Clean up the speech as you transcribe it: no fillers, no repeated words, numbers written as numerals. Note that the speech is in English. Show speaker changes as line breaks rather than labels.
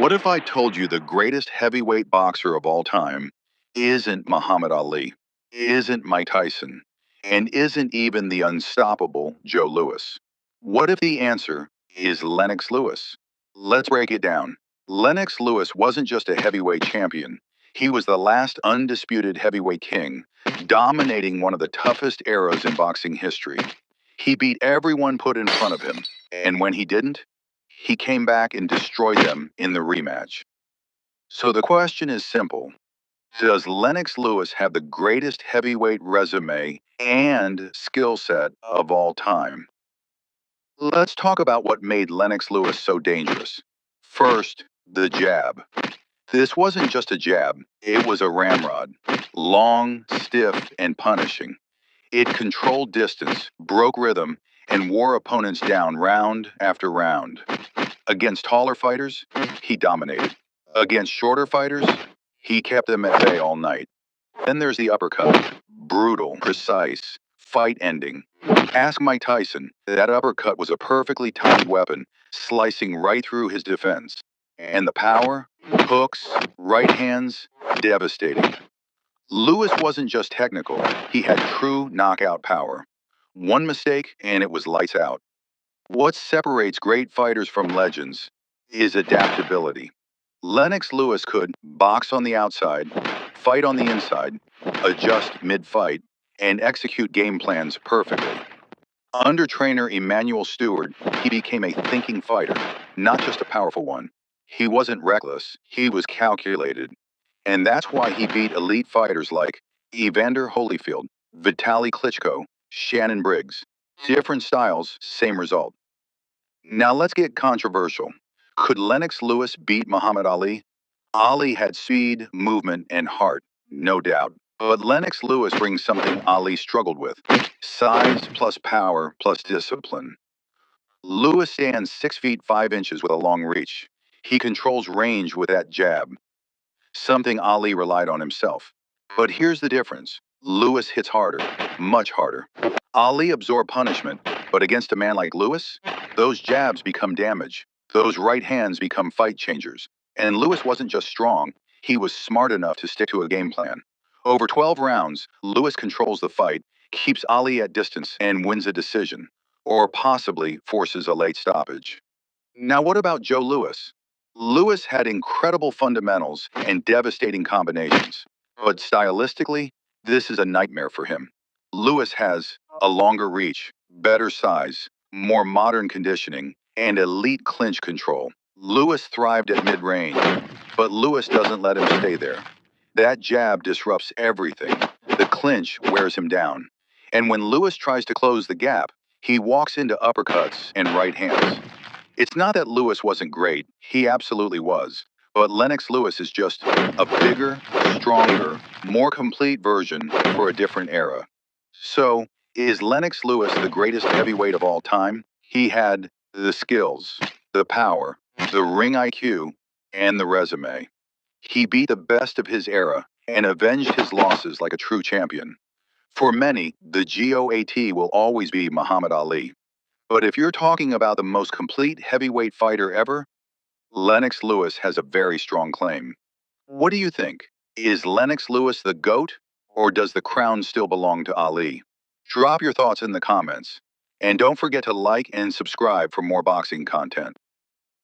What if I told you the greatest heavyweight boxer of all time isn't Muhammad Ali, isn't Mike Tyson, and isn't even the unstoppable Joe Louis? What if the answer is Lennox Lewis? Let's break it down. Lennox Lewis wasn't just a heavyweight champion. He was the last undisputed heavyweight king, dominating one of the toughest eras in boxing history. He beat everyone put in front of him, and when he didn't, he came back and destroyed them in the rematch. So the question is simple. Does Lennox Lewis have the greatest heavyweight resume and skill set of all time? Let's talk about what made Lennox Lewis so dangerous. First, the jab. This wasn't just a jab, it was a ramrod. Long, stiff, and punishing. It controlled distance, broke rhythm, and wore opponents down round after round. Against taller fighters, he dominated. Against shorter fighters, he kept them at bay all night. Then there's the uppercut. Brutal, precise, fight ending. Ask Mike Tyson. That uppercut was a perfectly timed weapon, slicing right through his defense. And the power, hooks, right hands, devastating. Lewis wasn't just technical, he had true knockout power. One mistake, and it was lights out. What separates great fighters from legends is adaptability. Lennox Lewis could box on the outside, fight on the inside, adjust mid-fight, and execute game plans perfectly. Under trainer Emmanuel Stewart, he became a thinking fighter, not just a powerful one. He wasn't reckless, he was calculated. And that's why he beat elite fighters like Evander Holyfield, Vitaly Klitschko, Shannon Briggs. Different styles, same result. Now let's get controversial. Could Lennox Lewis beat Muhammad Ali? Ali had speed, movement, and heart, no doubt. But Lennox Lewis brings something Ali struggled with: size plus power plus discipline. Lewis stands 6 feet 5 inches with a long reach. He controls range with that jab, something Ali relied on himself. But here's the difference. Lewis hits harder, much harder. Ali absorbed punishment, but against a man like Lewis, those jabs become damage. Those right hands become fight changers. And Lewis wasn't just strong, he was smart enough to stick to a game plan. Over 12 rounds, Lewis controls the fight, keeps Ali at distance, and wins a decision, or possibly forces a late stoppage. Now, what about Joe Louis? Lewis had incredible fundamentals and devastating combinations, but stylistically, this is a nightmare for him. Lewis has a longer reach, better size, more modern conditioning, and elite clinch control. Lewis thrived at mid-range, but Lewis doesn't let him stay there. That jab disrupts everything. The clinch wears him down. And when Lewis tries to close the gap, he walks into uppercuts and right hands. It's not that Lewis wasn't great, he absolutely was. But Lennox Lewis is just a bigger, stronger, more complete version for a different era. So, is Lennox Lewis the greatest heavyweight of all time? He had the skills, the power, the ring IQ, and the resume. He beat the best of his era and avenged his losses like a true champion. For many, the GOAT will always be Muhammad Ali. But if you're talking about the most complete heavyweight fighter ever, Lennox Lewis has a very strong claim. What do you think? Is Lennox Lewis the GOAT, or does the crown still belong to Ali? Drop your thoughts in the comments. And don't forget to like and subscribe for more boxing content.